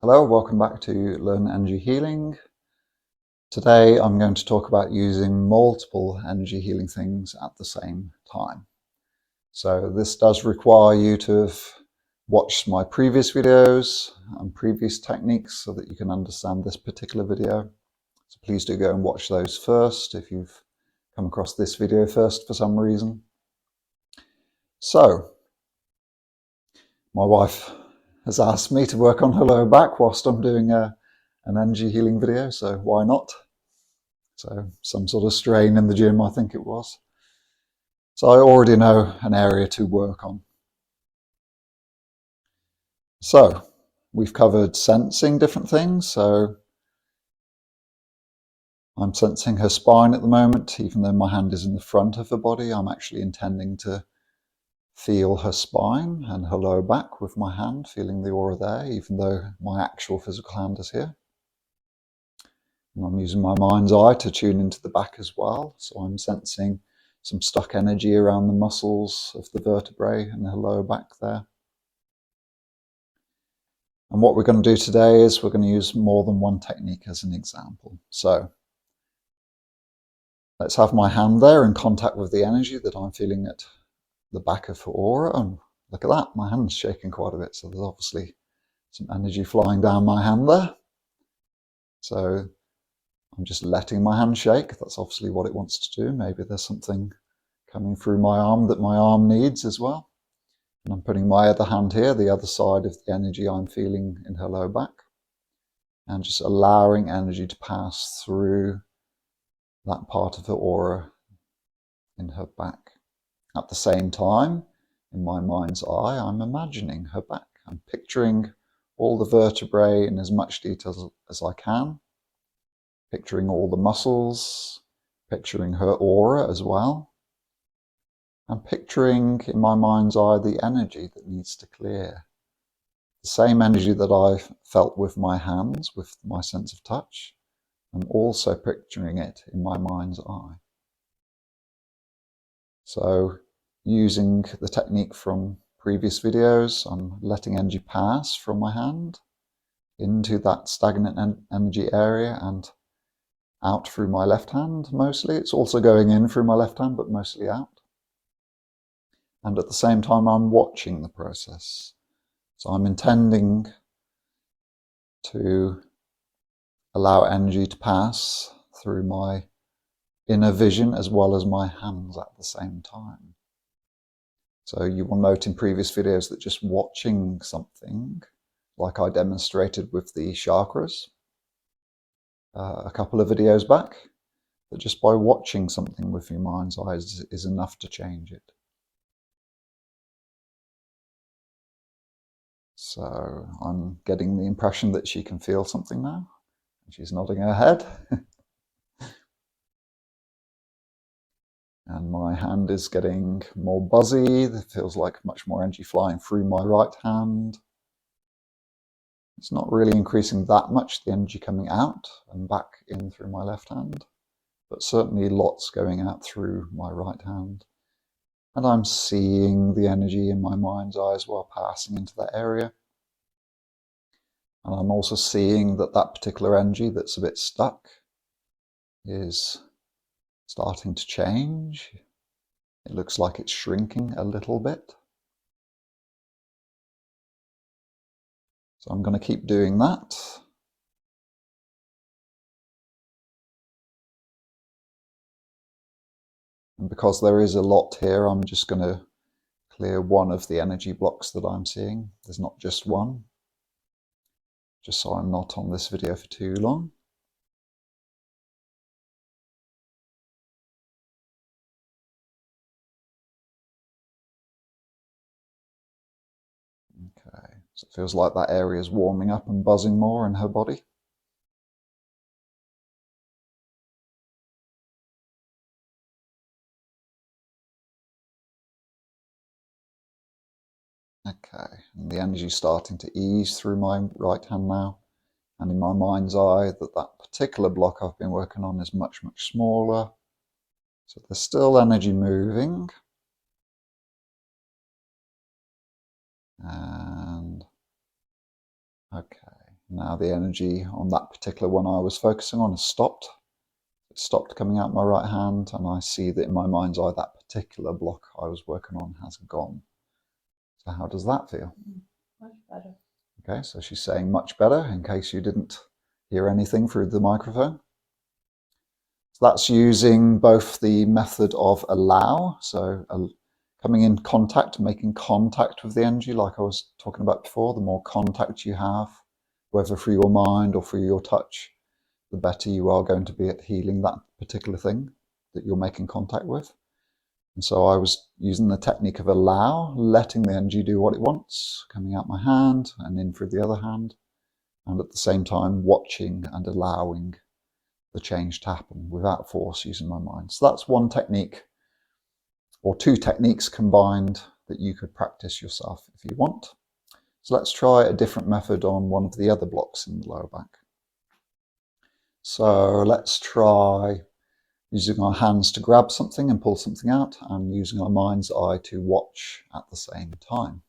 Hello, welcome back to Learn Energy Healing. Today I'm going to talk about using multiple energy healing things at the same time. So this does require you to have watched my previous videos and previous techniques so that you can understand this particular video. So please do go and watch those first if you've come across this video first for some reason. So, my wife has asked me to work on her lower back whilst I'm doing an energy healing video, so why not? So some sort of strain in the gym, I think it was. So I already know an area to work on. So we've covered sensing different things. So I'm sensing her spine at the moment, even though my hand is in the front of her body. I'm actually intending to feel her spine and her lower back with my hand, feeling the aura there, even though my actual physical hand is here. And I'm using my mind's eye to tune into the back as well. So I'm sensing some stuck energy around the muscles of the vertebrae and her lower back there. And what we're going to do today is we're going to use more than one technique as an example. So let's have my hand there in contact with the energy that I'm feeling at the back of her aura. And look at that, my hand's shaking quite a bit. So there's obviously some energy flying down my hand there. So I'm just letting my hand shake. That's obviously what it wants to do. Maybe there's something coming through my arm that my arm needs as well. And I'm putting my other hand here, the other side of the energy I'm feeling in her lower back, and just allowing energy to pass through that part of her aura in her back. At the same time, in my mind's eye, I'm imagining her back. I'm picturing all the vertebrae in as much detail as I can, picturing all the muscles, picturing her aura as well. I'm picturing in my mind's eye the energy that needs to clear. The same energy that I felt with my hands, with my sense of touch. I'm also picturing it in my mind's eye. So using the technique from previous videos, I'm letting energy pass from my hand into that stagnant energy area and out through my left hand mostly. It's also going in through my left hand, but mostly out. And at the same time, I'm watching the process. So I'm intending to allow energy to pass through my inner vision as well as my hands at the same time. So you will note in previous videos that just watching something, like I demonstrated with the chakras a couple of videos back, that just by watching something with your mind's eye is enough to change it. So I'm getting the impression that she can feel something now. She's nodding her head. And my hand is getting more buzzy. It feels like much more energy flying through my right hand. It's not really increasing that much, the energy coming out and back in through my left hand, but certainly lots going out through my right hand. And I'm seeing the energy in my mind's eye as well passing into that area. And I'm also seeing that that particular energy that's a bit stuck is starting to change. It looks like it's shrinking a little bit. So I'm going to keep doing that. And because there is a lot here, I'm just going to clear one of the energy blocks that I'm seeing. There's not just one, just so I'm not on this video for too long. Okay, so it feels like that area is warming up and buzzing more in her body. Okay, and the energy is starting to ease through my right hand now. And in my mind's eye, that particular block I've been working on is much, much smaller. So there's still energy moving. And okay, Now the energy on that particular one I was focusing on has stopped. It stopped coming out my right hand, and I see that in my mind's eye that particular block I was working on has gone. So how does that feel? Much better. Okay, so she's saying much better in case you didn't hear anything through the microphone. So that's using both the method of allow, so coming in contact, making contact with the energy like I was talking about before. The more contact you have, whether through your mind or through your touch, the better you are going to be at healing that particular thing that you're making contact with. And so I was using the technique of allow, letting the energy do what it wants, coming out my hand and in through the other hand, and at the same time watching and allowing the change to happen without force, using my mind. So that's one technique, or two techniques combined, that you could practice yourself if you want. So let's try a different method on one of the other blocks in the lower back. So let's try using our hands to grab something and pull something out, and using our mind's eye to watch at the same time.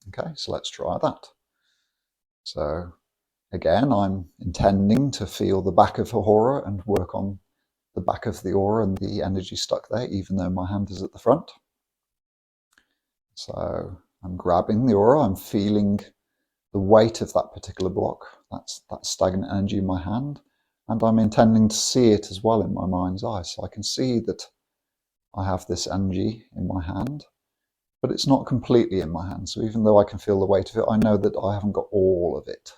Okay, so let's try that. So again, I'm intending to feel the back of the aura and work on the back of the aura and the energy stuck there, even though my hand is at the front. So I'm grabbing the aura, I'm feeling the weight of that particular block, that's that stagnant energy in my hand, and I'm intending to see it as well in my mind's eye. So I can see that I have this energy in my hand, but it's not completely in my hand. So even though I can feel the weight of it, I know that I haven't got all of it,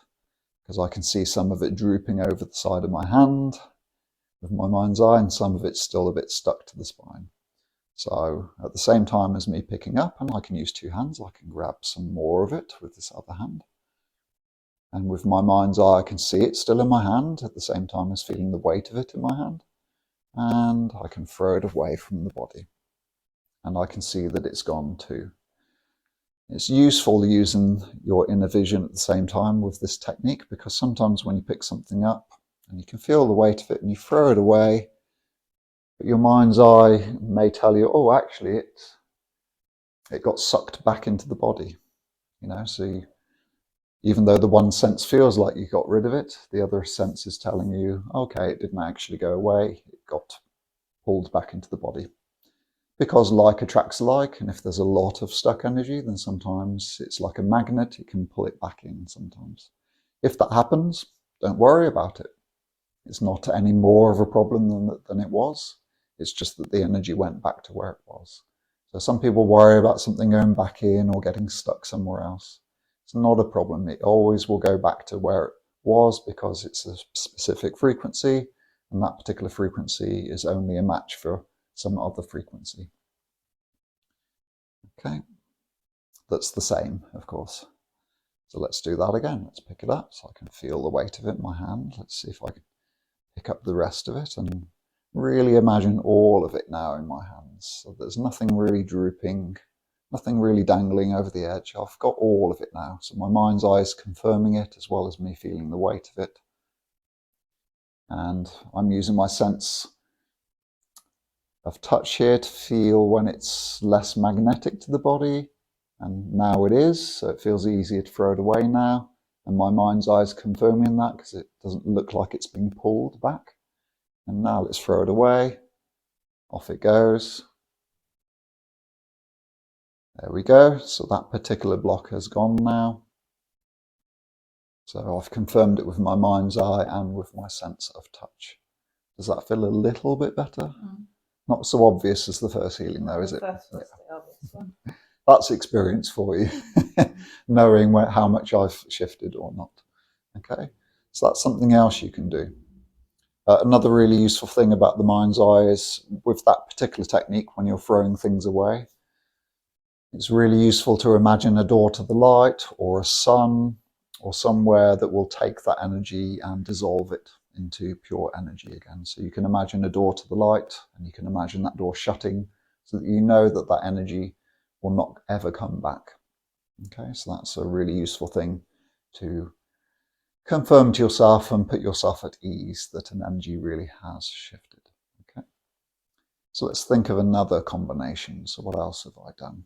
because I can see some of it drooping over the side of my hand with my mind's eye, and some of it's still a bit stuck to the spine. So at the same time as me picking up, and I can use two hands, I can grab some more of it with this other hand. And with my mind's eye, I can see it still in my hand at the same time as feeling the weight of it in my hand. And I can throw it away from the body. And I can see that it's gone too. It's useful using your inner vision at the same time with this technique, because sometimes when you pick something up and you can feel the weight of it and you throw it away, but your mind's eye may tell you, oh, actually it got sucked back into the body. So even though the one sense feels like you got rid of it, the other sense is telling you, okay, it didn't actually go away, it got pulled back into the body. Because like attracts like, and if there's a lot of stuck energy, then sometimes it's like a magnet, it can pull it back in sometimes. If that happens, don't worry about it. It's not any more of a problem than it was. It's just that the energy went back to where it was. So some people worry about something going back in or getting stuck somewhere else. It's not a problem. It always will go back to where it was, because it's a specific frequency, and that particular frequency is only a match for some other frequency. Okay, that's the same, of course. So let's do that again. Let's pick it up so I can feel the weight of it in my hand. Let's see if I can pick up the rest of it and really imagine all of it now in my hands. So there's nothing really drooping, nothing really dangling over the edge. I've got all of it now. So my mind's eye is confirming it as well as me feeling the weight of it. And I'm using my sense of touch here to feel when it's less magnetic to the body. And now it is, so it feels easier to throw it away now. And my mind's eye is confirming that, because it doesn't look like it's being pulled back. And now let's throw it away. Off it goes. There we go. So that particular block has gone now. So I've confirmed it with my mind's eye and with my sense of touch. Does that feel a little bit better? Mm. Not so obvious as the first healing though, is it? That's the obvious one. That's experience for you, knowing how much I've shifted or not. Okay, so that's something else you can do. Another really useful thing about the mind's eye is with that particular technique, when you're throwing things away, it's really useful to imagine a door to the light or a sun or somewhere that will take that energy and dissolve it into pure energy again. So you can imagine a door to the light, and you can imagine that door shutting, so that you know that that energy will not ever come back. Okay, so that's a really useful thing to confirm to yourself and put yourself at ease that an energy really has shifted. Okay, so let's think of another combination. So what else have I done?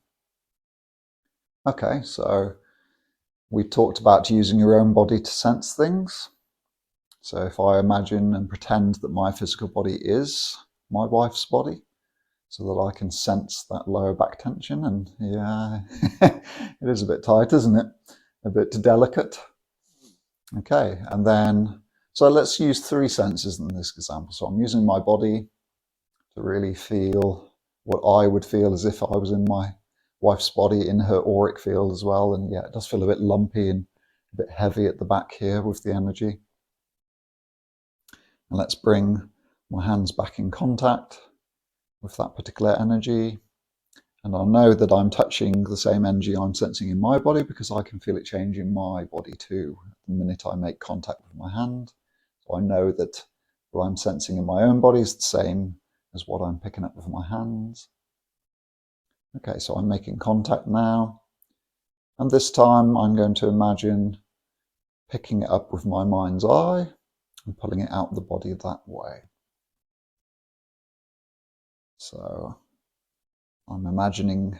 Okay, so We talked about using your own body to sense things. So if I imagine and pretend that my physical body is my wife's body, so that I can sense that lower back tension, and yeah, it is a bit tight, isn't it? A bit delicate. Okay, and then, so let's use 3 senses in this example. So I'm using my body to really feel what I would feel as if I was in my wife's body, in her auric field as well. And yeah, it does feel a bit lumpy and a bit heavy at the back here with the energy. And let's bring my hands back in contact with that particular energy. And I'll know that I'm touching the same energy I'm sensing in my body because I can feel it change in my body too the minute I make contact with my hand. So I know that what I'm sensing in my own body is the same as what I'm picking up with my hands. Okay, so I'm making contact now. And this time I'm going to imagine picking it up with my mind's eye and pulling it out of the body that way. So I'm imagining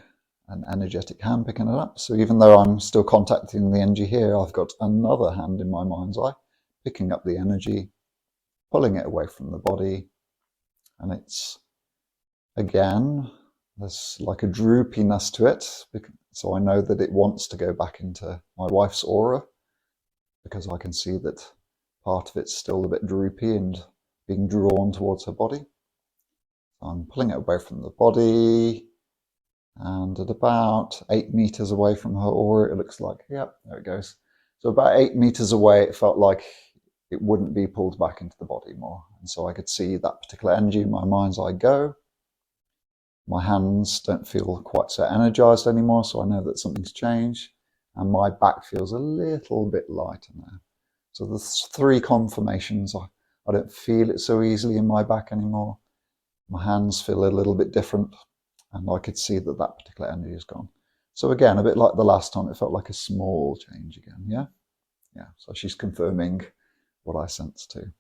an energetic hand picking it up. So even though I'm still contacting the energy here, I've got another hand in my mind's eye picking up the energy, pulling it away from the body. And it's, again, there's like a droopiness to it. So I know that it wants to go back into my wife's aura because I can see that part of it's still a bit droopy and being drawn towards her body. I'm pulling it away from the body, and at about 8 meters away from her aura, it looks like, yep, there it goes. So about 8 meters away, it felt like it wouldn't be pulled back into the body more. And so I could see that particular energy in my mind's eye go. My hands don't feel quite so energized anymore, so I know that something's changed. And my back feels a little bit lighter now. So there's 3 confirmations. I don't feel it so easily in my back anymore. My hands feel a little bit different, and I could see that that particular energy is gone. So again, a bit like the last time, it felt like a small change again, yeah? Yeah, so she's confirming what I sensed too.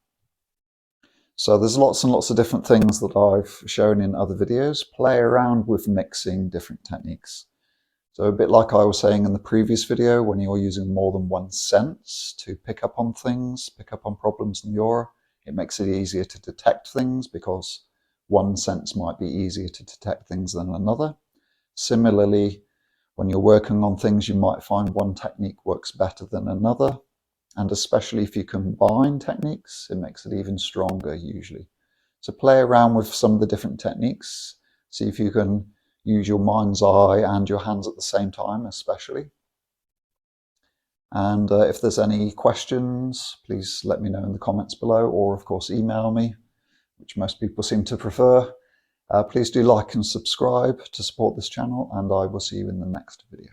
So there's lots and lots of different things that I've shown in other videos. Play around with mixing different techniques. So a bit like I was saying in the previous video, when you're using more than one sense to pick up on things, pick up on problems in the aura, it makes it easier to detect things because one sense might be easier to detect things than another. Similarly, when you're working on things, you might find one technique works better than another. And especially if you combine techniques, it makes it even stronger usually. So play around with some of the different techniques. See if you can use your mind's eye and your hands at the same time, especially. And if there's any questions, please let me know in the comments below, or of course email me, which most people seem to prefer. Please do like and subscribe to support this channel, and I will see you in the next video.